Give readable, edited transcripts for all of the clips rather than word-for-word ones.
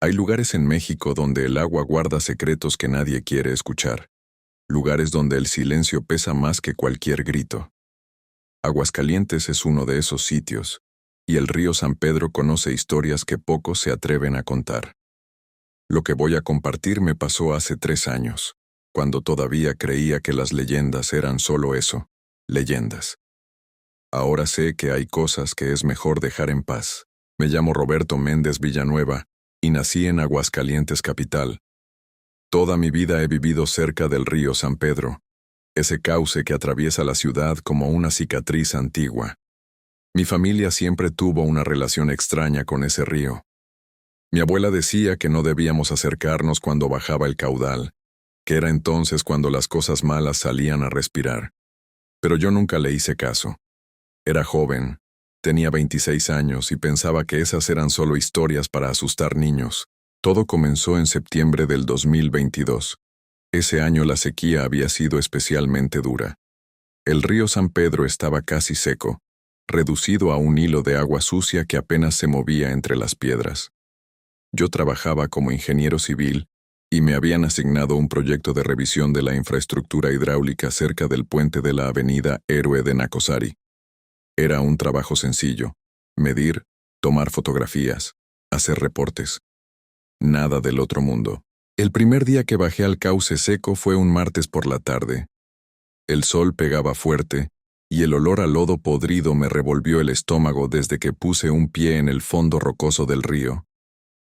Hay lugares en México donde el agua guarda secretos que nadie quiere escuchar. Lugares donde el silencio pesa más que cualquier grito. Aguascalientes es uno de esos sitios, y el río San Pedro conoce historias que pocos se atreven a contar. Lo que voy a compartir me pasó hace 3 años, cuando todavía creía que las leyendas eran solo eso, leyendas. Ahora sé que hay cosas que es mejor dejar en paz. Me llamo Roberto Méndez Villanueva, y nací en Aguascalientes capital. Toda mi vida he vivido cerca del río San Pedro, ese cauce que atraviesa la ciudad como una cicatriz antigua. Mi familia siempre tuvo una relación extraña con ese río. Mi abuela decía que no debíamos acercarnos cuando bajaba el caudal, que era entonces cuando las cosas malas salían a respirar. Pero yo nunca le hice caso. Era joven, tenía 26 años y pensaba que esas eran solo historias para asustar niños. Todo comenzó en septiembre del 2022. Ese año la sequía había sido especialmente dura. El río San Pedro estaba casi seco, reducido a un hilo de agua sucia que apenas se movía entre las piedras. Yo trabajaba como ingeniero civil y me habían asignado un proyecto de revisión de la infraestructura hidráulica cerca del puente de la avenida Héroe de Nacosari. Era un trabajo sencillo: medir, tomar fotografías, hacer reportes. Nada del otro mundo. El primer día que bajé al cauce seco fue un martes por la tarde. El sol pegaba fuerte, y el olor a lodo podrido me revolvió el estómago desde que puse un pie en el fondo rocoso del río.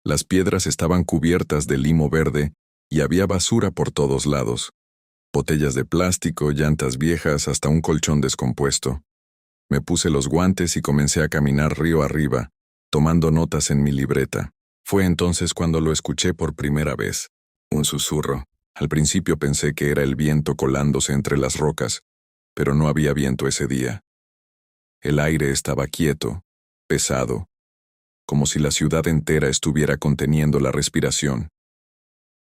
Las piedras estaban cubiertas de limo verde, y había basura por todos lados. Botellas de plástico, llantas viejas, hasta un colchón descompuesto. Me puse los guantes y comencé a caminar río arriba, tomando notas en mi libreta. Fue entonces cuando lo escuché por primera vez. Un susurro. Al principio pensé que era el viento colándose entre las rocas, pero no había viento ese día. El aire estaba quieto, pesado, como si la ciudad entera estuviera conteniendo la respiración.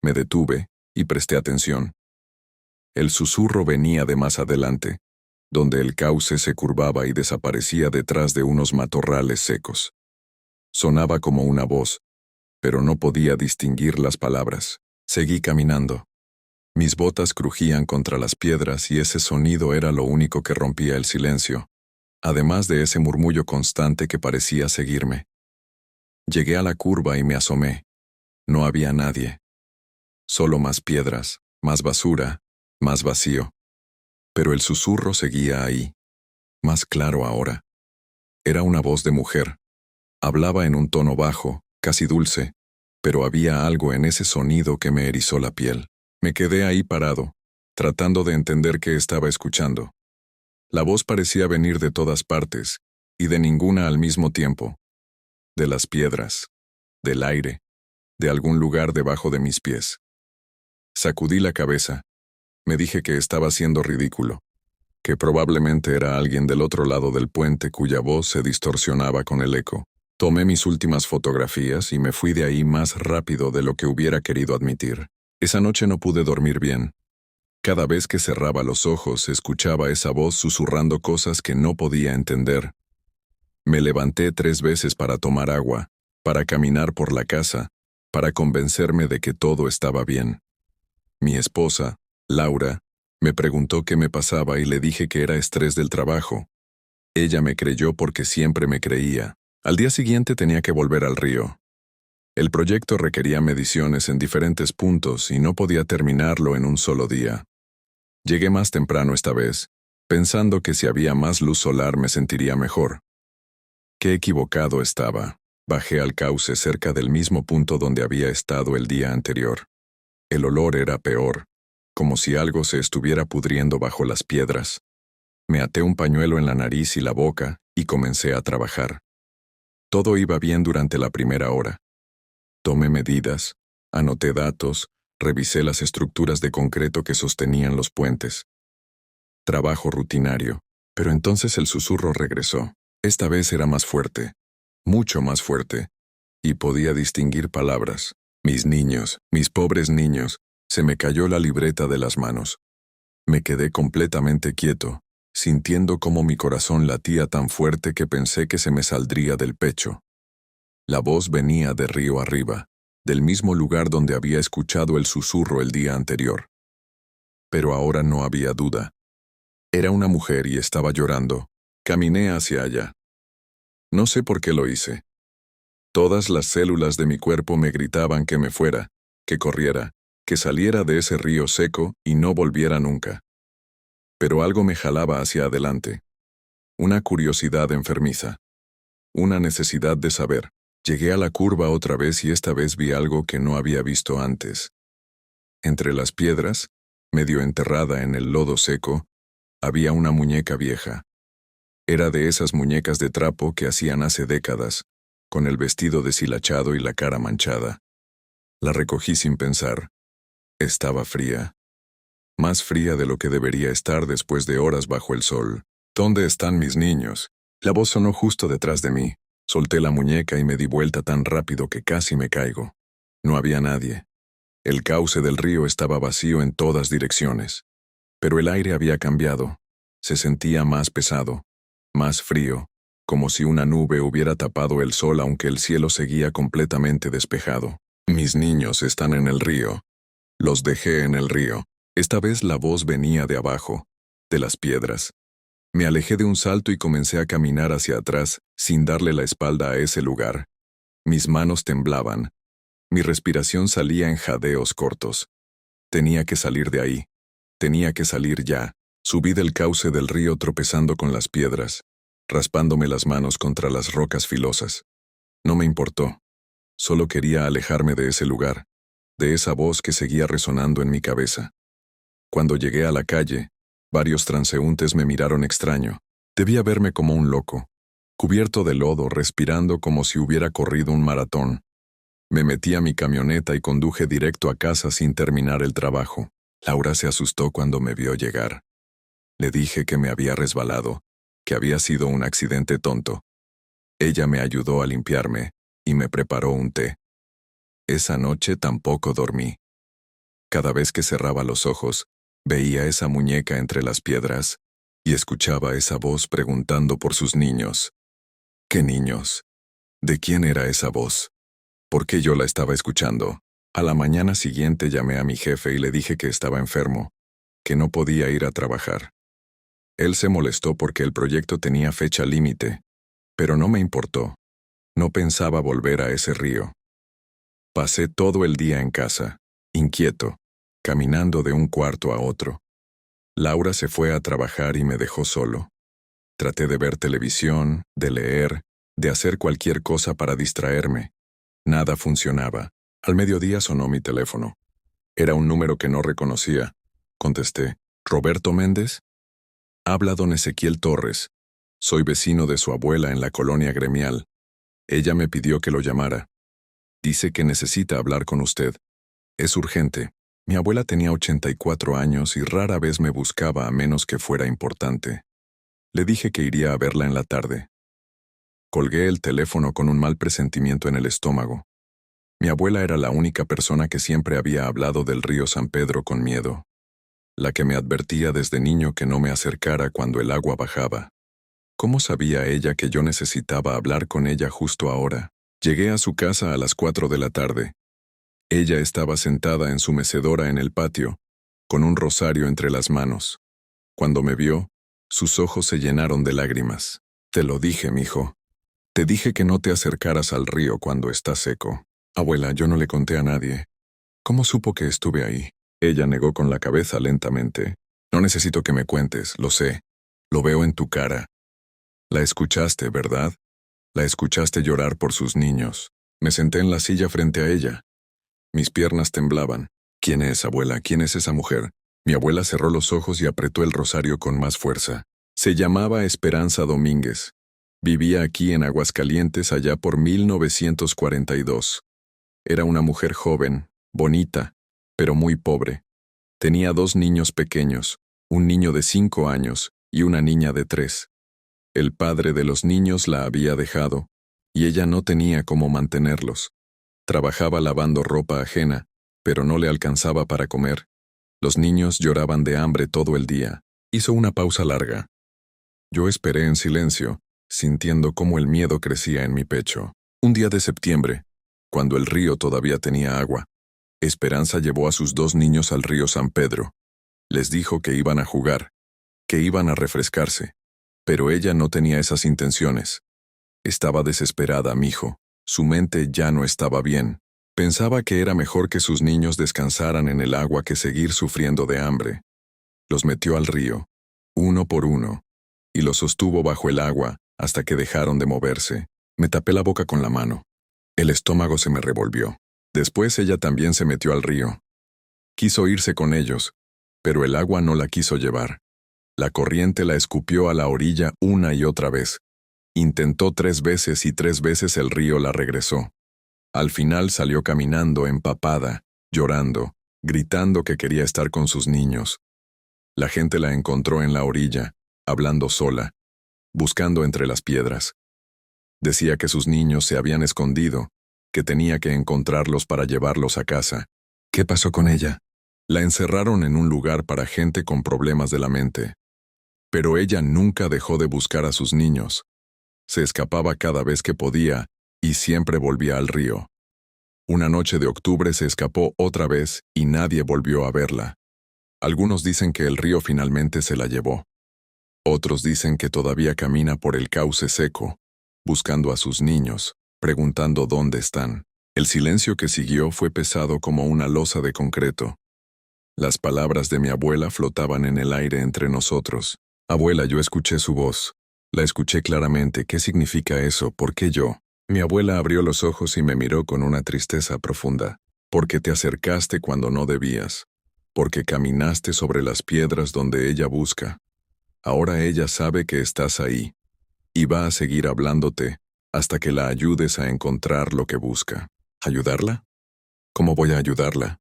Me detuve y presté atención. El susurro venía de más adelante, donde el cauce se curvaba y desaparecía detrás de unos matorrales secos. Sonaba como una voz, pero no podía distinguir las palabras. Seguí caminando. Mis botas crujían contra las piedras y ese sonido era lo único que rompía el silencio, además de ese murmullo constante que parecía seguirme. Llegué a la curva y me asomé. No había nadie. Solo más piedras, más basura, más vacío. Pero el susurro seguía ahí, más claro ahora. Era una voz de mujer. Hablaba en un tono bajo, casi dulce, pero había algo en ese sonido que me erizó la piel. Me quedé ahí parado, tratando de entender qué estaba escuchando. La voz parecía venir de todas partes, y de ninguna al mismo tiempo. De las piedras, del aire, de algún lugar debajo de mis pies. Sacudí la cabeza. Me dije que estaba siendo ridículo, que probablemente era alguien del otro lado del puente cuya voz se distorsionaba con el eco. Tomé mis últimas fotografías y me fui de ahí más rápido de lo que hubiera querido admitir. Esa noche no pude dormir bien. Cada vez que cerraba los ojos escuchaba esa voz susurrando cosas que no podía entender. Me levanté 3 veces para tomar agua, para caminar por la casa, para convencerme de que todo estaba bien. Mi esposa, Laura, me preguntó qué me pasaba y le dije que era estrés del trabajo. Ella me creyó porque siempre me creía. Al día siguiente tenía que volver al río. El proyecto requería mediciones en diferentes puntos y no podía terminarlo en un solo día. Llegué más temprano esta vez, pensando que si había más luz solar me sentiría mejor. Qué equivocado estaba. Bajé al cauce cerca del mismo punto donde había estado el día anterior. El olor era peor, como si algo se estuviera pudriendo bajo las piedras. Me até un pañuelo en la nariz y la boca y comencé a trabajar. Todo iba bien durante la primera hora. Tomé medidas, anoté datos, revisé las estructuras de concreto que sostenían los puentes. Trabajo rutinario, pero entonces el susurro regresó. Esta vez era más fuerte, mucho más fuerte, y podía distinguir palabras. Mis niños, mis pobres niños, se me cayó la libreta de las manos. Me quedé completamente quieto, sintiendo cómo mi corazón latía tan fuerte que pensé que se me saldría del pecho. La voz venía de río arriba, del mismo lugar donde había escuchado el susurro el día anterior. Pero ahora no había duda. Era una mujer y estaba llorando. Caminé hacia allá. No sé por qué lo hice. Todas las células de mi cuerpo me gritaban que me fuera, que corriera, que saliera de ese río seco y no volviera nunca. Pero algo me jalaba hacia adelante. Una curiosidad enfermiza. Una necesidad de saber. Llegué a la curva otra vez y esta vez vi algo que no había visto antes. Entre las piedras, medio enterrada en el lodo seco, había una muñeca vieja. Era de esas muñecas de trapo que hacían hace décadas, con el vestido deshilachado y la cara manchada. La recogí sin pensar. Estaba fría. Más fría de lo que debería estar después de horas bajo el sol. ¿Dónde están mis niños? La voz sonó justo detrás de mí. Solté la muñeca y me di vuelta tan rápido que casi me caigo. No había nadie. El cauce del río estaba vacío en todas direcciones. Pero el aire había cambiado. Se sentía más pesado, más frío, como si una nube hubiera tapado el sol aunque el cielo seguía completamente despejado. Mis niños están en el río. Los dejé en el río. Esta vez la voz venía de abajo, de las piedras. Me alejé de un salto y comencé a caminar hacia atrás, sin darle la espalda a ese lugar. Mis manos temblaban. Mi respiración salía en jadeos cortos. Tenía que salir de ahí. Tenía que salir ya. Subí del cauce del río tropezando con las piedras, raspándome las manos contra las rocas filosas. No me importó. Solo quería alejarme de ese lugar, de esa voz que seguía resonando en mi cabeza. Cuando llegué a la calle, varios transeúntes me miraron extraño. Debía verme como un loco, cubierto de lodo, respirando como si hubiera corrido un maratón. Me metí a mi camioneta y conduje directo a casa sin terminar el trabajo. Laura se asustó cuando me vio llegar. Le dije que me había resbalado, que había sido un accidente tonto. Ella me ayudó a limpiarme y me preparó un té. Esa noche tampoco dormí. Cada vez que cerraba los ojos, veía esa muñeca entre las piedras y escuchaba esa voz preguntando por sus niños. ¿Qué niños? ¿De quién era esa voz? ¿Por qué yo la estaba escuchando? A la mañana siguiente llamé a mi jefe y le dije que estaba enfermo, que no podía ir a trabajar. Él se molestó porque el proyecto tenía fecha límite, pero no me importó. No pensaba volver a ese río. Pasé todo el día en casa, inquieto, caminando de un cuarto a otro. Laura se fue a trabajar y me dejó solo. Traté de ver televisión, de leer, de hacer cualquier cosa para distraerme. Nada funcionaba. Al mediodía sonó mi teléfono. Era un número que no reconocía. Contesté. ¿Roberto Méndez? Habla don Ezequiel Torres. Soy vecino de su abuela en la colonia gremial. Ella me pidió que lo llamara. Dice que necesita hablar con usted. Es urgente. Mi abuela tenía 84 años y rara vez me buscaba a menos que fuera importante. Le dije que iría a verla en la tarde. Colgué el teléfono con un mal presentimiento en el estómago. Mi abuela era la única persona que siempre había hablado del río San Pedro con miedo. La que me advertía desde niño que no me acercara cuando el agua bajaba. ¿Cómo sabía ella que yo necesitaba hablar con ella justo ahora? Llegué a su casa a las 4 de la tarde. Ella estaba sentada en su mecedora en el patio, con un rosario entre las manos. Cuando me vio, sus ojos se llenaron de lágrimas. Te lo dije, mijo. Te dije que no te acercaras al río cuando está seco. Abuela, yo no le conté a nadie. ¿Cómo supo que estuve ahí? Ella negó con la cabeza lentamente. No necesito que me cuentes, lo sé. Lo veo en tu cara. La escuchaste, ¿verdad? La escuchaste llorar por sus niños. Me senté en la silla frente a ella. Mis piernas temblaban. ¿Quién es, abuela? ¿Quién es esa mujer? Mi abuela cerró los ojos y apretó el rosario con más fuerza. Se llamaba Esperanza Domínguez. Vivía aquí en Aguascalientes allá por 1942. Era una mujer joven, bonita, pero muy pobre. Tenía 2 niños pequeños, un niño de 5 años y una niña de 3. El padre de los niños la había dejado, y ella no tenía cómo mantenerlos. Trabajaba lavando ropa ajena, pero no le alcanzaba para comer. Los niños lloraban de hambre todo el día. Hizo una pausa larga. Yo esperé en silencio, sintiendo cómo el miedo crecía en mi pecho. Un día de septiembre, cuando el río todavía tenía agua. Esperanza llevó a sus 2 niños al río San Pedro. Les dijo que iban a jugar, que iban a refrescarse. Pero ella no tenía esas intenciones. Estaba desesperada, mijo. Su mente ya no estaba bien. Pensaba que era mejor que sus niños descansaran en el agua que seguir sufriendo de hambre. Los metió al río, uno por uno, y los sostuvo bajo el agua hasta que dejaron de moverse. Me tapé la boca con la mano. El estómago se me revolvió. Después ella también se metió al río. Quiso irse con ellos, pero el agua no la quiso llevar. La corriente la escupió a la orilla una y otra vez. Intentó 3 veces y 3 veces el río la regresó. Al final salió caminando empapada, llorando, gritando que quería estar con sus niños. La gente la encontró en la orilla, hablando sola, buscando entre las piedras. Decía que sus niños se habían escondido, que tenía que encontrarlos para llevarlos a casa. ¿Qué pasó con ella? La encerraron en un lugar para gente con problemas de la mente. Pero ella nunca dejó de buscar a sus niños. Se escapaba cada vez que podía y siempre volvía al río. Una noche de octubre se escapó otra vez y nadie volvió a verla. Algunos dicen que el río finalmente se la llevó. Otros dicen que todavía camina por el cauce seco, buscando a sus niños, preguntando dónde están. El silencio que siguió fue pesado como una losa de concreto. Las palabras de mi abuela flotaban en el aire entre nosotros. Abuela, yo escuché su voz. La escuché claramente. ¿Qué significa eso? ¿Por qué yo? Mi abuela abrió los ojos y me miró con una tristeza profunda. Porque te acercaste cuando no debías. Porque caminaste sobre las piedras donde ella busca. Ahora ella sabe que estás ahí. Y va a seguir hablándote hasta que la ayudes a encontrar lo que busca. ¿Ayudarla? ¿Cómo voy a ayudarla?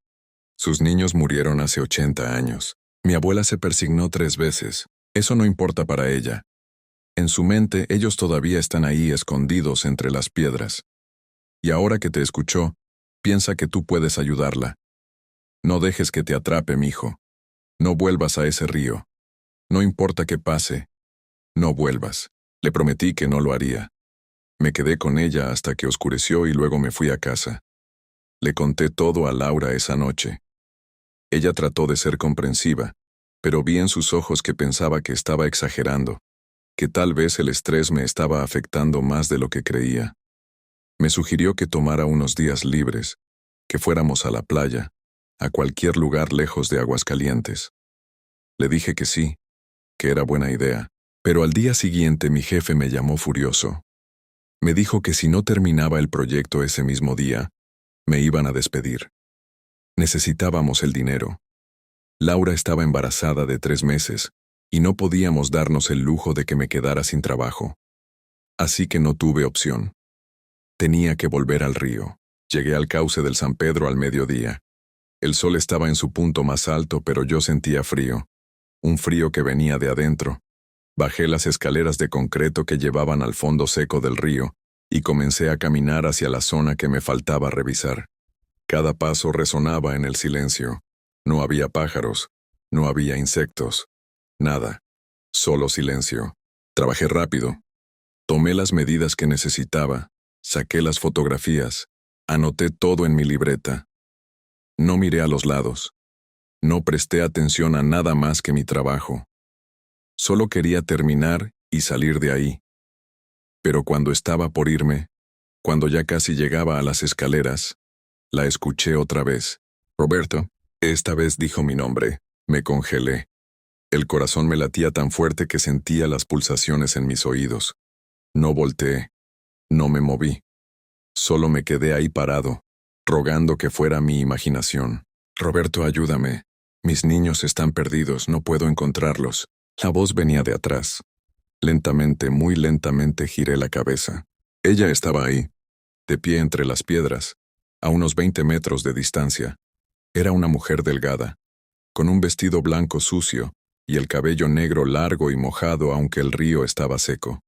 Sus niños murieron hace 80 años. Mi abuela se persignó 3 veces. Eso no importa para ella. En su mente, ellos todavía están ahí escondidos entre las piedras. Y ahora que te escuchó, piensa que tú puedes ayudarla. No dejes que te atrape, mijo. No vuelvas a ese río. No importa qué pase. No vuelvas. Le prometí que no lo haría. Me quedé con ella hasta que oscureció y luego me fui a casa. Le conté todo a Laura esa noche. Ella trató de ser comprensiva, pero vi en sus ojos que pensaba que estaba exagerando, que tal vez el estrés me estaba afectando más de lo que creía. Me sugirió que tomara unos días libres, que fuéramos a la playa, a cualquier lugar lejos de Aguascalientes. Le dije que sí, que era buena idea, pero al día siguiente mi jefe me llamó furioso. Me dijo que si no terminaba el proyecto ese mismo día, me iban a despedir. Necesitábamos el dinero. Laura estaba embarazada de 3 meses, y no podíamos darnos el lujo de que me quedara sin trabajo. Así que no tuve opción. Tenía que volver al río. Llegué al cauce del San Pedro al mediodía. El sol estaba en su punto más alto, pero yo sentía frío. Un frío que venía de adentro. Bajé las escaleras de concreto que llevaban al fondo seco del río, y comencé a caminar hacia la zona que me faltaba revisar. Cada paso resonaba en el silencio. No había pájaros, no había insectos, nada, solo silencio. Trabajé rápido. Tomé las medidas que necesitaba, saqué las fotografías, anoté todo en mi libreta. No miré a los lados. No presté atención a nada más que mi trabajo. Solo quería terminar y salir de ahí. Pero cuando estaba por irme, cuando ya casi llegaba a las escaleras, la escuché otra vez. Roberto. Esta vez dijo mi nombre. Me congelé. El corazón me latía tan fuerte que sentía las pulsaciones en mis oídos. No volteé. No me moví. Solo me quedé ahí parado, rogando que fuera mi imaginación. Roberto, ayúdame. Mis niños están perdidos, no puedo encontrarlos. La voz venía de atrás. Lentamente, muy lentamente giré la cabeza. Ella estaba ahí, de pie entre las piedras, a unos 20 metros de distancia. Era una mujer delgada, con un vestido blanco sucio y el cabello negro largo y mojado aunque el río estaba seco.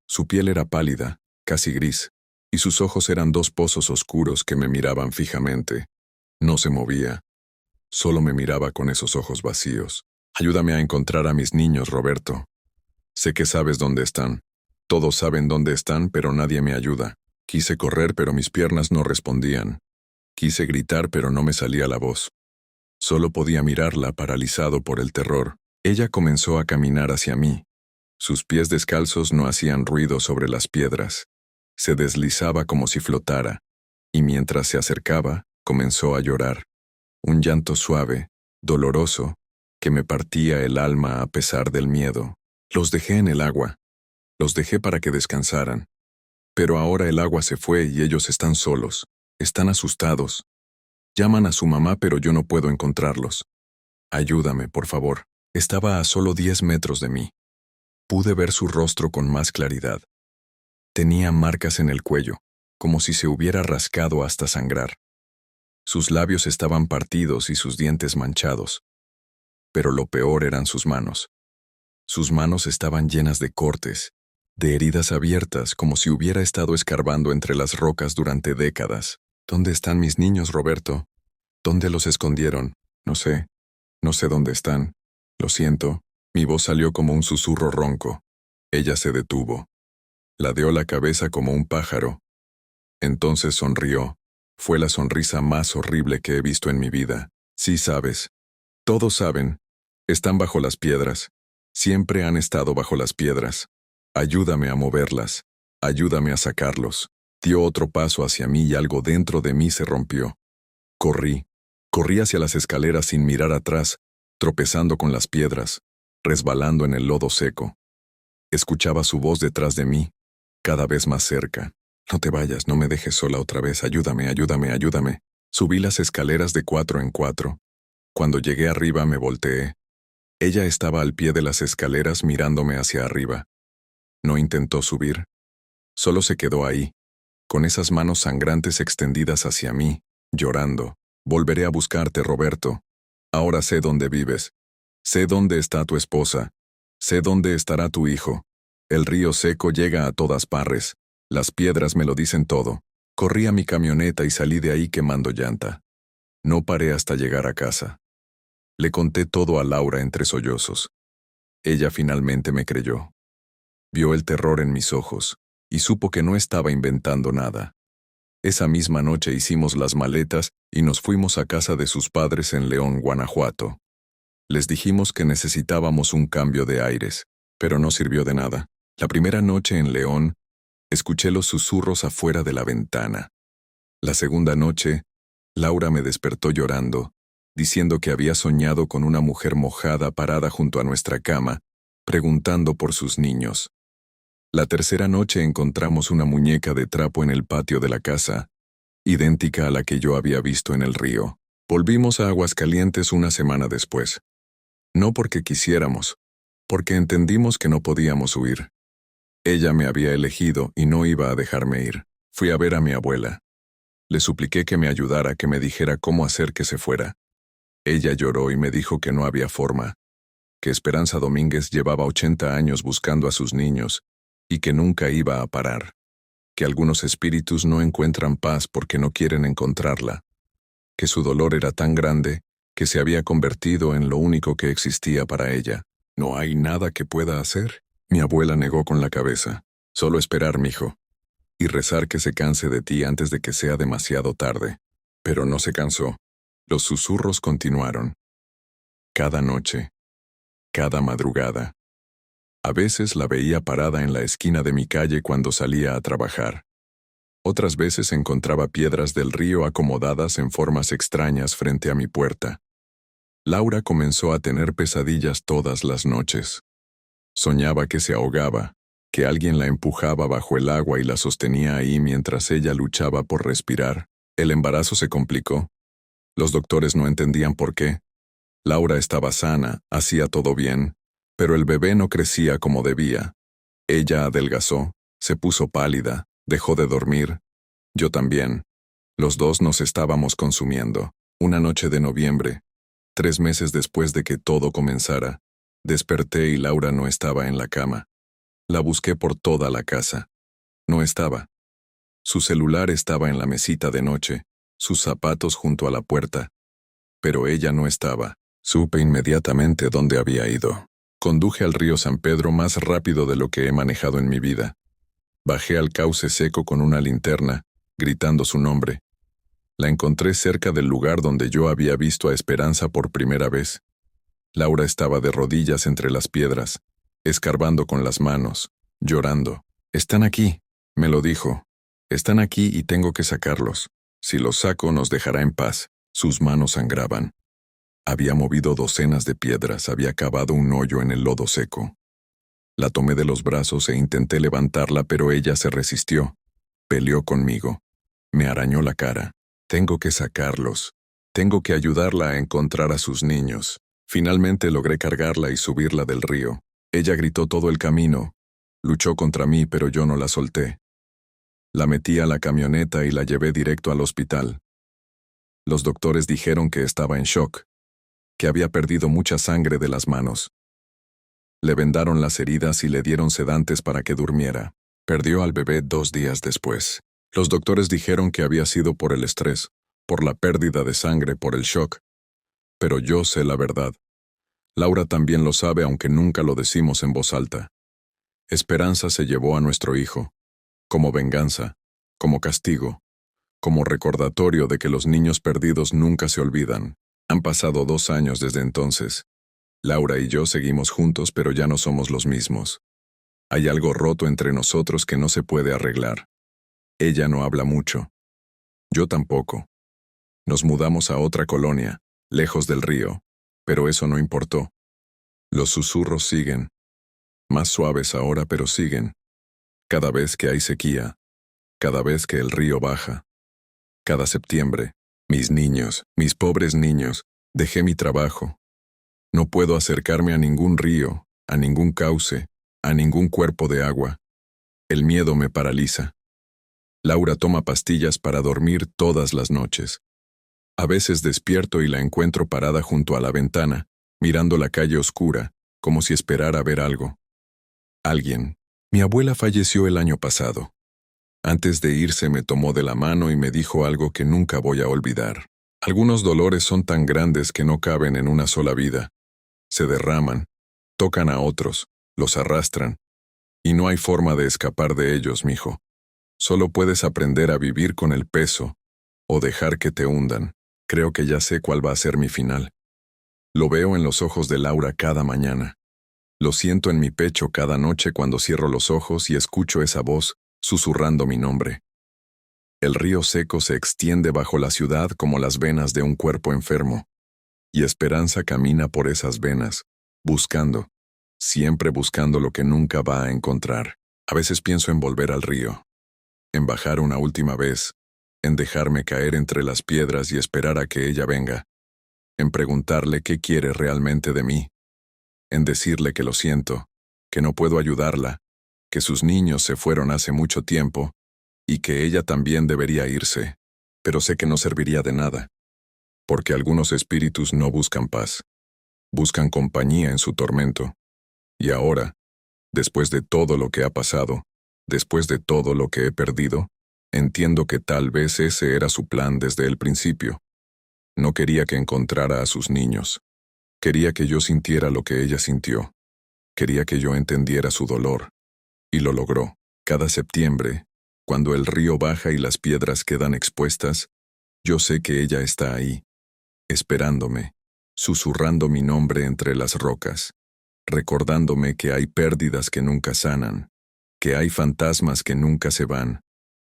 Su piel era pálida, casi gris, y sus ojos eran 2 pozos oscuros que me miraban fijamente. No se movía. Solo me miraba con esos ojos vacíos. Ayúdame a encontrar a mis niños, Roberto. Sé que sabes dónde están. Todos saben dónde están, pero nadie me ayuda. Quise correr, pero mis piernas no respondían. Quise gritar, pero no me salía la voz. Solo podía mirarla, paralizado por el terror. Ella comenzó a caminar hacia mí. Sus pies descalzos no hacían ruido sobre las piedras. Se deslizaba como si flotara, y mientras se acercaba, comenzó a llorar. Un llanto suave, doloroso, que me partía el alma a pesar del miedo. Los dejé en el agua. Los dejé para que descansaran. Pero ahora el agua se fue y ellos están solos. Están asustados. Llaman a su mamá, pero yo no puedo encontrarlos. Ayúdame, por favor. Estaba a solo 10 metros de mí. Pude ver su rostro con más claridad. Tenía marcas en el cuello, como si se hubiera rascado hasta sangrar. Sus labios estaban partidos y sus dientes manchados. Pero lo peor eran sus manos. Sus manos estaban llenas de cortes, de heridas abiertas, como si hubiera estado escarbando entre las rocas durante décadas. ¿Dónde están mis niños, Roberto? ¿Dónde los escondieron? No sé. No sé dónde están. Lo siento. Mi voz salió como un susurro ronco. Ella se detuvo. Ladeó la cabeza como un pájaro. Entonces sonrió. Fue la sonrisa más horrible que he visto en mi vida. Sí sabes. Todos saben. Están bajo las piedras. Siempre han estado bajo las piedras. Ayúdame a moverlas. Ayúdame a sacarlos. Dio otro paso hacia mí y algo dentro de mí se rompió. Corrí. Corrí hacia las escaleras sin mirar atrás, tropezando con las piedras, resbalando en el lodo seco. Escuchaba su voz detrás de mí, cada vez más cerca. No te vayas, no me dejes sola otra vez, ayúdame, ayúdame, ayúdame. Subí las escaleras de 4 en 4. Cuando llegué arriba me volteé. Ella estaba al pie de las escaleras mirándome hacia arriba. No intentó subir. Solo se quedó ahí, con esas manos sangrantes extendidas hacia mí, llorando. Volveré a buscarte, Roberto. Ahora sé dónde vives. Sé dónde está tu esposa. Sé dónde estará tu hijo. El río seco llega a todas partes. Las piedras me lo dicen todo. Corrí a mi camioneta y salí de ahí quemando llanta. No paré hasta llegar a casa. Le conté todo a Laura entre sollozos. Ella finalmente me creyó. Vio el terror en mis ojos y supo que no estaba inventando nada. Esa misma noche hicimos las maletas y nos fuimos a casa de sus padres en León, Guanajuato. Les dijimos que necesitábamos un cambio de aires, pero no sirvió de nada. La primera noche en León, escuché los susurros afuera de la ventana. La segunda noche, Laura me despertó llorando, diciendo que había soñado con una mujer mojada parada junto a nuestra cama, preguntando por sus niños. La tercera noche encontramos una muñeca de trapo en el patio de la casa, idéntica a la que yo había visto en el río. Volvimos a Aguascalientes una semana después. No porque quisiéramos, porque entendimos que no podíamos huir. Ella me había elegido y no iba a dejarme ir. Fui a ver a mi abuela. Le supliqué que me ayudara, que me dijera cómo hacer que se fuera. Ella lloró y me dijo que no había forma, que Esperanza Domínguez llevaba 80 años buscando a sus niños y que nunca iba a parar, que algunos espíritus no encuentran paz porque no quieren encontrarla, que su dolor era tan grande que se había convertido en lo único que existía para ella. ¿No hay nada que pueda hacer? Mi abuela negó con la cabeza. Solo esperar, mijo, y rezar que se canse de ti antes de que sea demasiado tarde. Pero no se cansó. Los susurros continuaron. Cada noche, cada madrugada. A veces la veía parada en la esquina de mi calle cuando salía a trabajar. Otras veces encontraba piedras del río acomodadas en formas extrañas frente a mi puerta. Laura comenzó a tener pesadillas todas las noches. Soñaba que se ahogaba, que alguien la empujaba bajo el agua y la sostenía ahí mientras ella luchaba por respirar. El embarazo se complicó. Los doctores no entendían por qué. Laura estaba sana, hacía todo bien, pero el bebé no crecía como debía. Ella adelgazó, se puso pálida, dejó de dormir. Yo también. Los dos nos estábamos consumiendo. Una noche de noviembre, 3 meses después de que todo comenzara, desperté y Laura no estaba en la cama. La busqué por toda la casa. No estaba. Su celular estaba en la mesita de noche, sus zapatos junto a la puerta. Pero ella no estaba. Supe inmediatamente dónde había ido. Conduje al río San Pedro más rápido de lo que he manejado en mi vida. Bajé al cauce seco con una linterna, gritando su nombre. La encontré cerca del lugar donde yo había visto a Esperanza por primera vez. Laura estaba de rodillas entre las piedras, escarbando con las manos, llorando. «Están aquí», me lo dijo. «Están aquí y tengo que sacarlos. Si los saco nos dejará en paz». Sus manos sangraban. Había movido docenas de piedras, había cavado un hoyo en el lodo seco. La tomé de los brazos e intenté levantarla, pero ella se resistió. Peleó conmigo. Me arañó la cara. «Tengo que sacarlos. Tengo que ayudarla a encontrar a sus niños». Finalmente logré cargarla y subirla del río. Ella gritó todo el camino. Luchó contra mí, pero yo no la solté. La metí a la camioneta y la llevé directo al hospital. Los doctores dijeron que estaba en shock, que había perdido mucha sangre de las manos. Le vendaron las heridas y le dieron sedantes para que durmiera. Perdió al bebé 2 días después. Los doctores dijeron que había sido por el estrés, por la pérdida de sangre, por el shock. Pero yo sé la verdad. Laura también lo sabe, aunque nunca lo decimos en voz alta. Esperanza se llevó a nuestro hijo, como venganza, como castigo, como recordatorio de que los niños perdidos nunca se olvidan. Han pasado 2 años desde entonces. Laura y yo seguimos juntos, pero ya no somos los mismos. Hay algo roto entre nosotros que no se puede arreglar. Ella no habla mucho. Yo tampoco. Nos mudamos a otra colonia, lejos del río, pero eso no importó. Los susurros siguen. Más suaves ahora, pero siguen. Cada vez que hay sequía, cada vez que el río baja, cada septiembre, mis niños, mis pobres niños, dejé mi trabajo. No puedo acercarme a ningún río, a ningún cauce, a ningún cuerpo de agua. El miedo me paraliza. Laura toma pastillas para dormir todas las noches. A veces despierto y la encuentro parada junto a la ventana, mirando la calle oscura, como si esperara ver algo. Alguien. Mi abuela falleció el año pasado. Antes de irse me tomó de la mano y me dijo algo que nunca voy a olvidar. Algunos dolores son tan grandes que no caben en una sola vida. Se derraman, tocan a otros, los arrastran, y no hay forma de escapar de ellos, mijo. Solo puedes aprender a vivir con el peso, o dejar que te hundan. Creo que ya sé cuál va a ser mi final. Lo veo en los ojos de Laura cada mañana. Lo siento en mi pecho cada noche cuando cierro los ojos y escucho esa voz susurrando mi nombre. El río seco se extiende bajo la ciudad como las venas de un cuerpo enfermo, y Esperanza camina por esas venas, buscando, siempre buscando lo que nunca va a encontrar. A veces pienso en volver al río, en bajar una última vez, en dejarme caer entre las piedras y esperar a que ella venga, en preguntarle qué quiere realmente de mí, en decirle que lo siento, que no puedo ayudarla, que sus niños se fueron hace mucho tiempo y que ella también debería irse, pero sé que no serviría de nada, porque algunos espíritus no buscan paz, buscan compañía en su tormento. Y ahora, después de todo lo que ha pasado, después de todo lo que he perdido, entiendo que tal vez ese era su plan desde el principio. No quería que encontrara a sus niños. Quería que yo sintiera lo que ella sintió. Quería que yo entendiera su dolor. Y lo logró. Cada septiembre, cuando el río baja y las piedras quedan expuestas, yo sé que ella está ahí, esperándome, susurrando mi nombre entre las rocas, recordándome que hay pérdidas que nunca sanan, que hay fantasmas que nunca se van,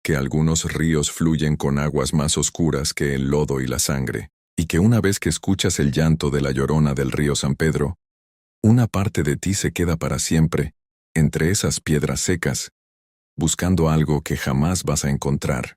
que algunos ríos fluyen con aguas más oscuras que el lodo y la sangre, y que una vez que escuchas el llanto de la llorona del río San Pedro, una parte de ti se queda para siempre entre esas piedras secas, buscando algo que jamás vas a encontrar.